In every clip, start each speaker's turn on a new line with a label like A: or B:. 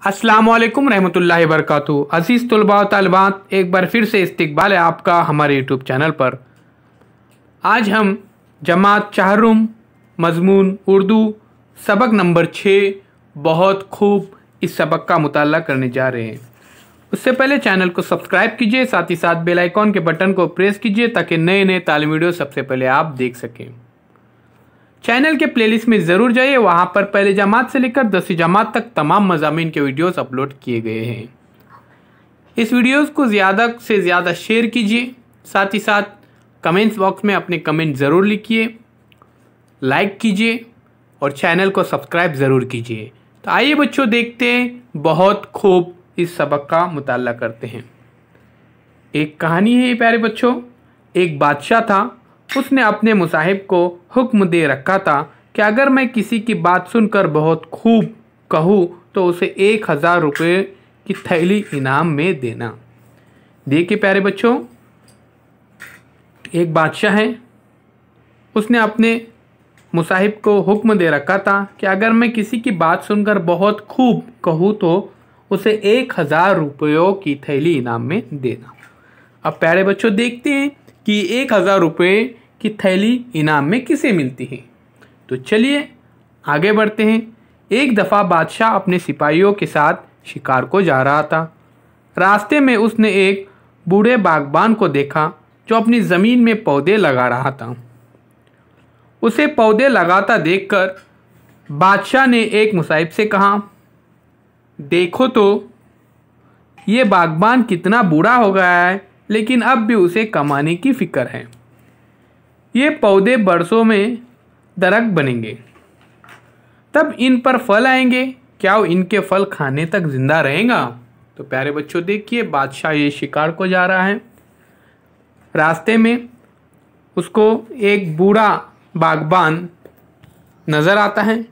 A: अस्सलामुअलैकुम रहमतुल्लाहि वबरकातुहू। अज़ीज़ तलबा व तालिबात, एक बार फिर से इस्तकबाल है आपका हमारे यूट्यूब चैनल पर। आज हम जमात चाहरुम मज़मून उर्दू सबक नंबर 6 बहुत खूब इस सबक का मुताला करने जा रहे हैं। उससे पहले चैनल को सब्सक्राइब कीजिए, साथ ही साथ बेल आइकॉन के बटन को प्रेस कीजिए ताकि नए नए तालीमी वीडियो सबसे पहले आप देख सकें। चैनल के प्लेलिस्ट में ज़रूर जाइए, वहाँ पर पहले जमात से लेकर 10वीं जमात तक तमाम मज़ामीन के वीडियोस अपलोड किए गए हैं। इस वीडियोस को ज़्यादा से ज़्यादा शेयर कीजिए, साथ ही साथ कमेंट्स बॉक्स में अपने कमेंट ज़रूर लिखिए, लाइक कीजिए और चैनल को सब्सक्राइब ज़रूर कीजिए। तो आइए बच्चों, देखते हैं बहुत खूब इस सबक का मुताला करते हैं। एक कहानी है प्यारे बच्चों। एक बादशाह था, उसने अपने मुसाहिब को हुक्म दे रखा था कि अगर मैं किसी की बात सुनकर बहुत खूब कहूँ तो उसे 1000 रुपये की थैली इनाम में देना। देखिए प्यारे बच्चों, एक बादशाह है, उसने अपने मुसाहिब को हुक्म दे रखा था कि अगर मैं किसी की बात सुनकर बहुत खूब कहूँ तो उसे 1000 रुपयों की थैली इनाम में देना। अब प्यारे बच्चों, देखते हैं कि 1000 रुपये की थैली इनाम में किसे मिलती है। तो चलिए आगे बढ़ते हैं। एक दफ़ा बादशाह अपने सिपाहियों के साथ शिकार को जा रहा था। रास्ते में उसने एक बूढ़े बागबान को देखा जो अपनी ज़मीन में पौधे लगा रहा था। उसे पौधे लगाता देखकर बादशाह ने एक मुसाहिब से कहा, देखो तो ये बागबान कितना बूढ़ा हो गया है, लेकिन अब भी उसे कमाने की फ़िक्र है। ये पौधे बरसों में दरख्त बनेंगे, तब इन पर फल आएंगे, क्या वो इनके फल खाने तक ज़िंदा रहेगा? तो प्यारे बच्चों देखिए, बादशाह ये शिकार को जा रहा है। रास्ते में उसको एक बूढ़ा बागबान नज़र आता है।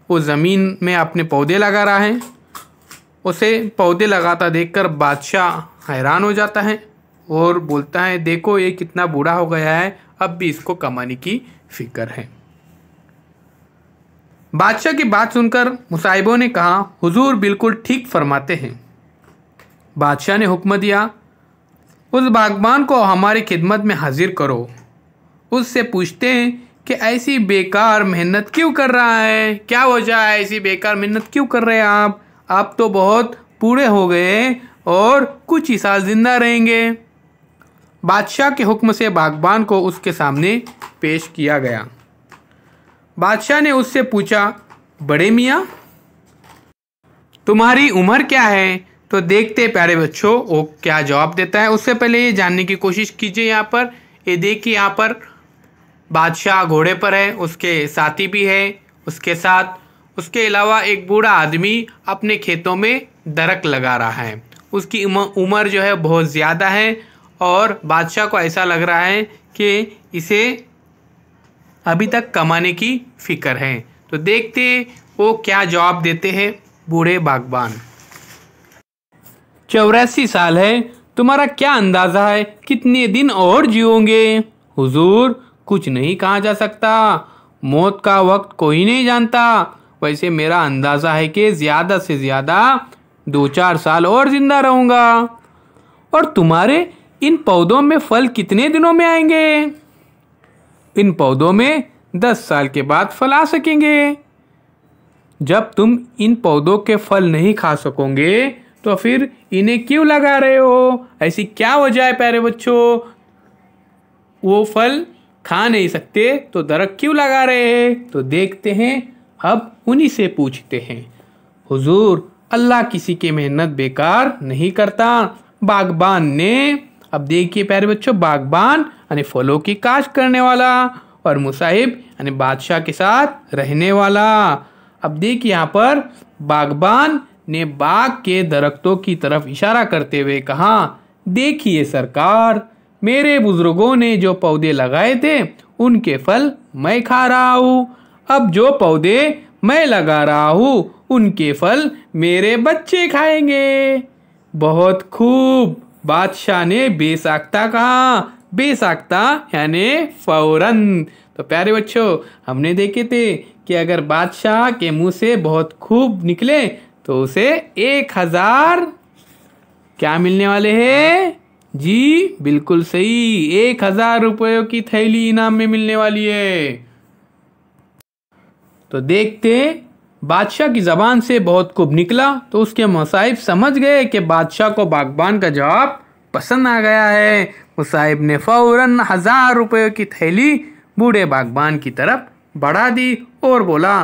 A: वो ज़मीन में अपने पौधे लगा रहा है। उसे पौधे लगाता देखकर बादशाह हैरान हो जाता है और बोलता है, देखो ये कितना बूढ़ा हो गया है, अब भी इसको कमाने की फ़िक्र है। बादशाह की बात सुनकर मुसाहिबों ने कहा, हुजूर बिल्कुल ठीक फरमाते हैं। बादशाह ने हुक्म दिया, उस बागबान को हमारी खिदमत में हाजिर करो। उससे पूछते हैं कि ऐसी बेकार मेहनत क्यों कर रहा है, क्या वजह है, ऐसी बेकार मेहनत क्यों कर रहे हैं आप तो बहुत बूढ़े हो गए और कुछ ही साल ज़िंदा रहेंगे। बादशाह के हुक्म से बागबान को उसके सामने पेश किया गया। बादशाह ने उससे पूछा, बड़े मियाँ तुम्हारी उम्र क्या है? तो देखते प्यारे बच्चों वो क्या जवाब देता है। उससे पहले ये जानने की कोशिश कीजिए। यहाँ पर ये देखिए, यहाँ पर बादशाह घोड़े पर है, उसके साथी भी है, उसके साथ उसके अलावा एक बूढ़ा आदमी अपने खेतों में दरख्त लगा रहा है। उसकी उम्र जो है बहुत ज़्यादा है और बादशाह को ऐसा लग रहा है कि इसे अभी तक कमाने की फ़िक्र है। तो देखते वो क्या जवाब देते हैं बूढ़े बागबान। 84 साल है, तुम्हारा क्या अंदाज़ा है कितने दिन और जियोगे? हुजूर कुछ नहीं कहा जा सकता, मौत का वक्त कोई नहीं जानता। वैसे मेरा अंदाज़ा है कि ज़्यादा से ज़्यादा 2-4 साल और ज़िंदा रहूँगा। और तुम्हारे इन पौधों में फल कितने दिनों में आएंगे? इन पौधों में 10 साल के बाद फल आ सकेंगे। जब तुम इन पौधों के फल नहीं खा सकोगे तो फिर इन्हें क्यों लगा रहे हो? ऐसी क्या वजह है प्यारे बच्चों? वो फल खा नहीं सकते तो दरख्त क्यों लगा रहे हैं? तो देखते हैं, अब उन्हीं से पूछते हैं। हुजूर अल्लाह किसी की मेहनत बेकार नहीं करता। बागबान ने, अब देखिए प्यारे बच्चों, बागबान यानी फलों की काश्त करने वाला और मुसाहिब यानी बादशाह के साथ रहने वाला। अब देखिए यहाँ पर बागबान ने बाग के दरख्तों की तरफ इशारा करते हुए कहा, देखिए सरकार, मेरे बुजुर्गों ने जो पौधे लगाए थे उनके फल मैं खा रहा हूँ। अब जो पौधे मैं लगा रहा हूँ उनके फल मेरे बच्चे खाएंगे। बहुत खूब, बादशाह ने बेसाख्ता कहा। बेसाख्ता यानी फौरन। तो प्यारे बच्चों, हमने देखे थे कि अगर बादशाह के मुंह से बहुत खूब निकले तो उसे 1000 क्या मिलने वाले हैं? जी बिल्कुल सही, 1000 रुपयों की थैली इनाम में मिलने वाली है। तो देखते बादशाह की जबान से बहुत खूब निकला तो उसके मुसाहिब समझ गए कि बादशाह को बागबान का जवाब पसंद आ गया है। मुसाहिब ने फौरन 1000 रुपयों की थैली बूढ़े बागबान की तरफ बढ़ा दी और बोला,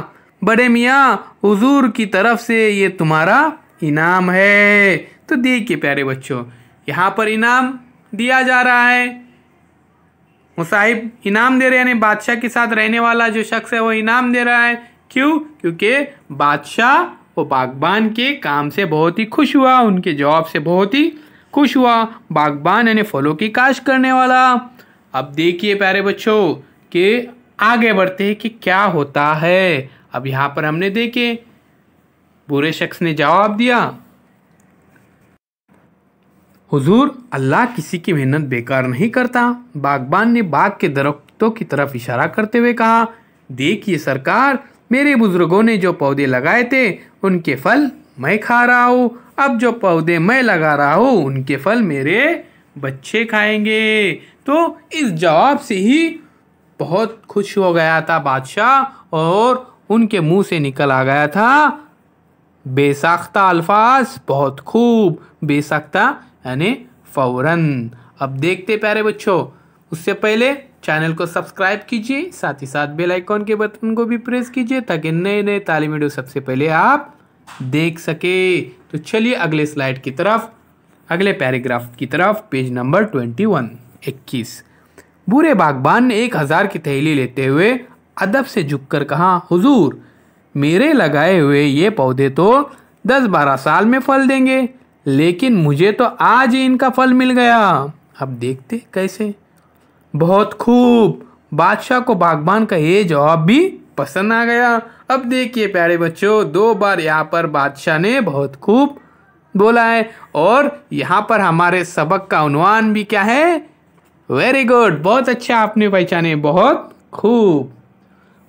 A: बड़े मियाँ, हुजूर की तरफ से ये तुम्हारा इनाम है। तो देखिए प्यारे बच्चों, यहाँ पर इनाम दिया जा रहा है। मुसाहिब इनाम दे रहे हैं, यानी बादशाह के साथ रहने वाला जो शख्स है वो इनाम दे रहा है। क्यों? क्योंकि बादशाह वो बागबान के काम से बहुत ही खुश हुआ, उनके जवाब से बहुत ही खुश हुआ। बागबान यानी फलों की काश्त करने वाला। अब देखिए प्यारे बच्चों कि आगे बढ़ते हैं कि क्या होता है। अब यहाँ पर हमने देखे बुरे शख्स ने जवाब दिया, हुजूर, अल्लाह किसी की मेहनत बेकार नहीं करता। बागबान ने बाग के दरख्तों की तरफ इशारा करते हुए कहा, देखिए सरकार, मेरे बुजुर्गों ने जो पौधे लगाए थे उनके फल मैं खा रहा हूँ। अब जो पौधे मैं लगा रहा हूँ उनके फल मेरे बच्चे खाएंगे। तो इस जवाब से ही बहुत खुश हो गया था बादशाह और उनके मुंह से निकल आ गया था बेसाख्ता अल्फाज, बहुत खूब। बेसाख्ता यानी फौरन। अब देखते प्यारे बच्चों, उससे पहले चैनल को सब्सक्राइब कीजिए, साथ ही साथ बेल आइकॉन के बटन को भी प्रेस कीजिए ताकि नए नए तालीमी वीडियो सबसे पहले आप देख सके। तो चलिए अगले स्लाइड की तरफ, अगले पैराग्राफ की तरफ, पेज नंबर 21। बूढ़े बागबान ने 1000 की थैली लेते हुए अदब से झुककर कहा, हुजूर, मेरे लगाए हुए ये पौधे तो 10-12 साल में फल देंगे, लेकिन मुझे तो आज ही इनका फल मिल गया। अब देखते कैसे। बहुत खूब। बादशाह को बागबान का ये जवाब भी पसंद आ गया। अब देखिए प्यारे बच्चों, 2 बार यहाँ पर बादशाह ने बहुत खूब बोला है और यहाँ पर हमारे सबक का उन्वान भी क्या है? वेरी गुड, बहुत अच्छा आपने पहचाने, बहुत खूब।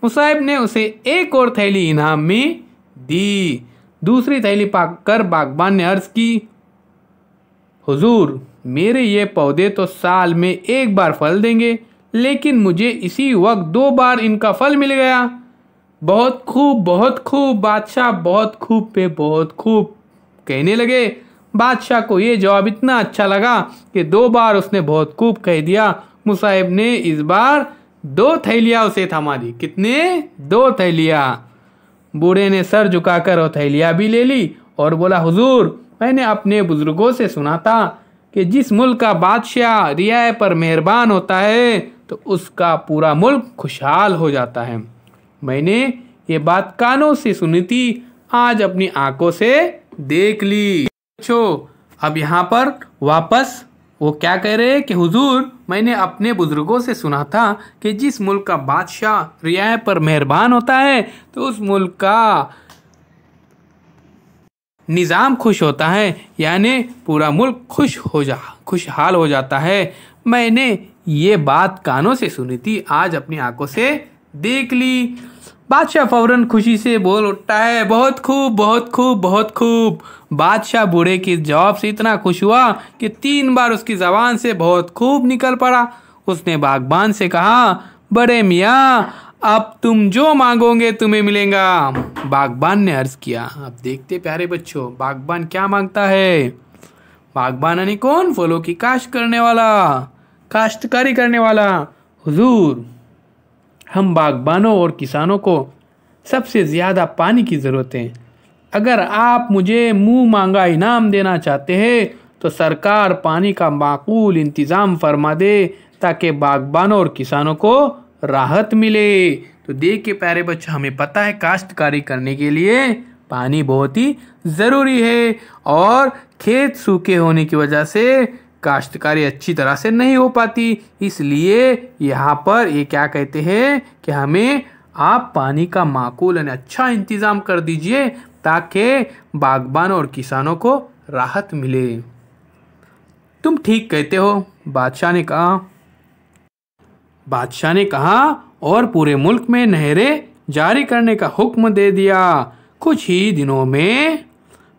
A: मुसाहिब ने उसे एक और थैली इनाम में दी। दूसरी थैली पाकर बागबान ने अर्ज की, हुजूर, मेरे ये पौधे तो साल में 1 बार फल देंगे, लेकिन मुझे इसी वक्त 2 बार इनका फल मिल गया। बहुत खूब, बहुत खूब बादशाह, बहुत खूब पे बहुत खूब कहने लगे। बादशाह को ये जवाब इतना अच्छा लगा कि 2 बार उसने बहुत खूब कह दिया। मुसाहिब ने इस बार 2 थैलियाँ उसे थमा दी। कितने? 2 थैलियाँ। बूढ़े ने सर झुकाकर वो थैलियाँ भी ले ली और बोला, हुजूर, मैंने अपने बुजुर्गों से सुना था कि जिस मुल्क का बादशाह रियाए पर मेहरबान होता है तो उसका पूरा मुल्क खुशहाल हो जाता है। मैंने ये बात कानों से सुनी थी, आज अपनी आंखों से देख ली। अब यहाँ पर वापस वो क्या कह रहे हैं कि हुजूर, मैंने अपने बुजुर्गों से सुना था कि जिस मुल्क का बादशाह रियाए पर मेहरबान होता है तो उस मुल्क का निज़ाम खुश होता है, यानी पूरा मुल्क खुशहाल हो जाता है। मैंने ये बात कानों से सुनी थी, आज अपनी आंखों से देख ली। बादशाह फौरन खुशी से बोल उठता है, बहुत खूब, बहुत खूब, बहुत खूब। बादशाह बूढ़े के जवाब से इतना खुश हुआ कि 3 बार उसकी जबान से बहुत खूब निकल पड़ा। उसने बागबान से कहा, बड़े मियाँ, अब तुम जो मांगोगे तुम्हें मिलेगा। बागबान ने अर्ज किया। अब देखते प्यारे बच्चों, बागबान क्या मांगता है। बागबान यानी कौन? फलों की काश्त करने वाला, काश्तकारी करने वाला। हुजूर, हम बागबानों और किसानों को सबसे ज़्यादा पानी की ज़रूरत है। अगर आप मुझे मुंह मांगा इनाम देना चाहते हैं तो सरकार पानी का माकूल इंतज़ाम फरमा दे ताकि बागबानों और किसानों को राहत मिले। तो देखिए प्यारे बच्चों, हमें पता है काश्तकारी करने के लिए पानी बहुत ही ज़रूरी है और खेत सूखे होने की वजह से काश्तकारी अच्छी तरह से नहीं हो पाती। इसलिए यहाँ पर ये क्या कहते हैं कि हमें आप पानी का माकूल यानी अच्छा इंतज़ाम कर दीजिए ताकि बागबानों और किसानों को राहत मिले। तुम ठीक कहते हो, बादशाह ने कहा और पूरे मुल्क में नहरें जारी करने का हुक्म दे दिया। कुछ ही दिनों में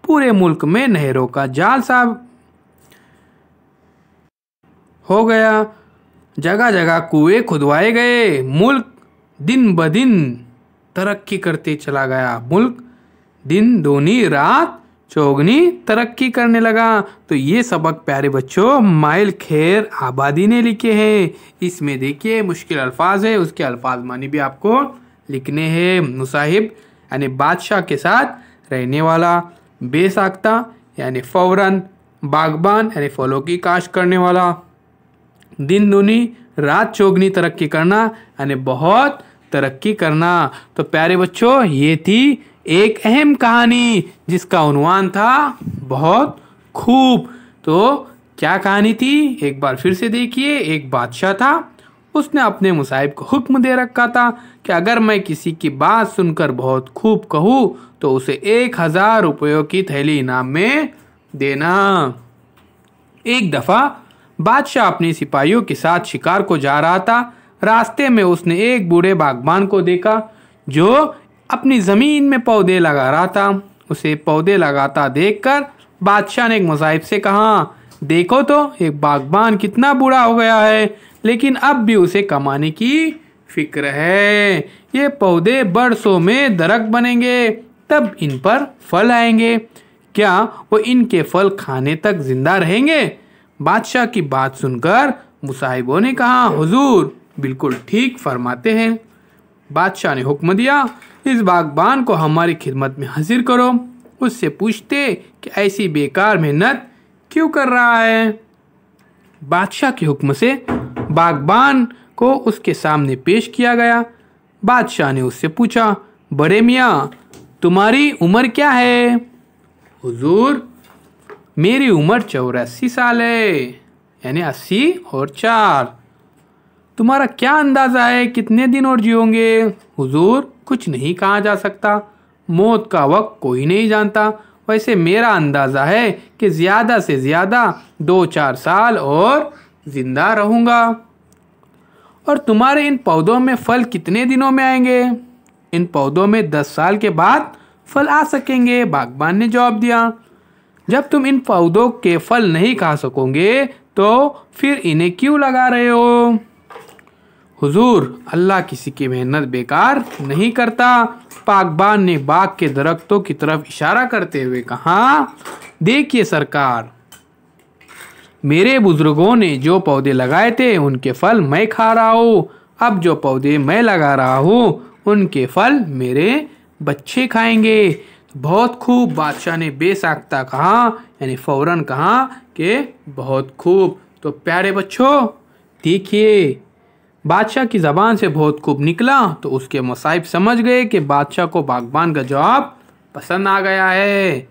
A: पूरे मुल्क में नहरों का जाल साफ हो गया। जगह जगह कुएं खुदवाए गए। मुल्क दिन ब दिन तरक्की करते चला गया। मुल्क दिन दूनी रात चौगनी तरक्की करने लगा। तो ये सबक प्यारे बच्चों माइल खैर आबादी ने लिखे हैं। इसमें देखिए मुश्किल अल्फाज है, उसके अल्फाज मानी भी आपको लिखने हैं। मुसाहिब यानी बादशाह के साथ रहने वाला, बेसाख्ता यानी फौरन, बागबान यानी फलों की काश्त करने वाला, दिन दूनी रात चौगनी तरक्की करना यानी बहुत तरक्की करना। तो प्यारे बच्चों ये थी एक अहम कहानी जिसका उन्वान था बहुत खूब। तो क्या कहानी थी एक बार फिर से देखिए। एक बादशाह था, उसने अपने मुसाहिब को हुक्म दे रखा था कि अगर मैं किसी की बात सुनकर बहुत खूब कहूँ तो उसे 1000 रुपयों की थैली इनाम में देना। एक दफ़ा बादशाह अपने सिपाहियों के साथ शिकार को जा रहा था। रास्ते में उसने एक बूढ़े बागबान को देखा जो अपनी ज़मीन में पौधे लगा रहा था। उसे पौधे लगाता देखकर बादशाह ने एक मुसाहिब से कहा, देखो तो एक बागबान कितना बूढ़ा हो गया है, लेकिन अब भी उसे कमाने की फिक्र है। ये पौधे बरसों में दरख्त बनेंगे, तब इन पर फल आएंगे। क्या वो इनके फल खाने तक जिंदा रहेंगे? बादशाह की बात सुनकर मुसाहिबों ने कहा, हुजूर बिल्कुल ठीक फरमाते हैं। बादशाह ने हुक्म दिया, इस बागबान को हमारी खिदमत में हाजिर करो। उससे पूछते कि ऐसी बेकार मेहनत क्यों कर रहा है। बादशाह के हुक्म से बागबान को उसके सामने पेश किया गया। बादशाह ने उससे पूछा, बड़े मियाँ तुम्हारी उम्र क्या है? हुजूर मेरी उम्र 84 साल है, यानी 80 और 4। तुम्हारा क्या अंदाज़ा है कितने दिन और जियोगे? हुजूर कुछ नहीं कहा जा सकता, मौत का वक्त कोई नहीं जानता। वैसे मेरा अंदाज़ा है कि ज़्यादा से ज़्यादा 2-4 साल और ज़िंदा रहूँगा। और तुम्हारे इन पौधों में फल कितने दिनों में आएंगे? इन पौधों में 10 साल के बाद फल आ सकेंगे। बागबान ने जवाब दिया, जब तुम इन पौधों के फल नहीं खा सकोगे तो फिर इन्हें क्यों लगा रहे हो? हुजूर अल्लाह किसी की मेहनत बेकार नहीं करता। बागबान ने बाग के दरख्तों की तरफ इशारा करते हुए कहा, देखिए सरकार, मेरे बुजुर्गों ने जो पौधे लगाए थे उनके फल मैं खा रहा हूँ। अब जो पौधे मैं लगा रहा हूँ उनके फल मेरे बच्चे खाएंगे। बहुत खूब, बादशाह ने बेसाख्ता कहा, यानी फौरन कहा कि बहुत खूब। तो प्यारे बच्चों देखिए बादशाह की ज़बान से बहुत खूब निकला तो उसके मुसाहिब समझ गए कि बादशाह को बागबान का जवाब पसंद आ गया है।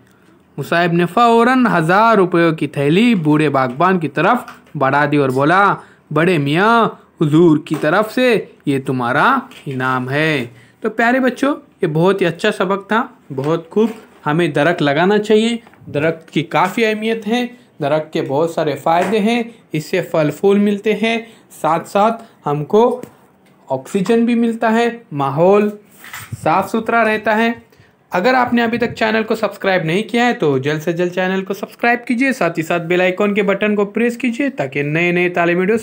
A: मुसाहिब ने फौरन 1000 रुपयों की थैली बूढ़े बागबान की तरफ बढ़ा दी और बोला, बड़े मियाँ हुजूर की तरफ से ये तुम्हारा इनाम है। तो प्यारे बच्चों ये बहुत ही अच्छा सबक था, बहुत खूब। हमें दरख्त लगाना चाहिए, दरख्त की काफ़ी अहमियत है, दरख्त के बहुत सारे फ़ायदे हैं, इससे फल फूल मिलते हैं, साथ साथ हमको ऑक्सीजन भी मिलता है, माहौल साफ़ सुथरा रहता है। अगर आपने अभी तक चैनल को सब्सक्राइब नहीं किया है तो जल्द से जल्द चैनल को सब्सक्राइब कीजिए, साथ ही साथ बेल आइकॉन के बटन को प्रेस कीजिए ताकि नए नए तालीम वीडियो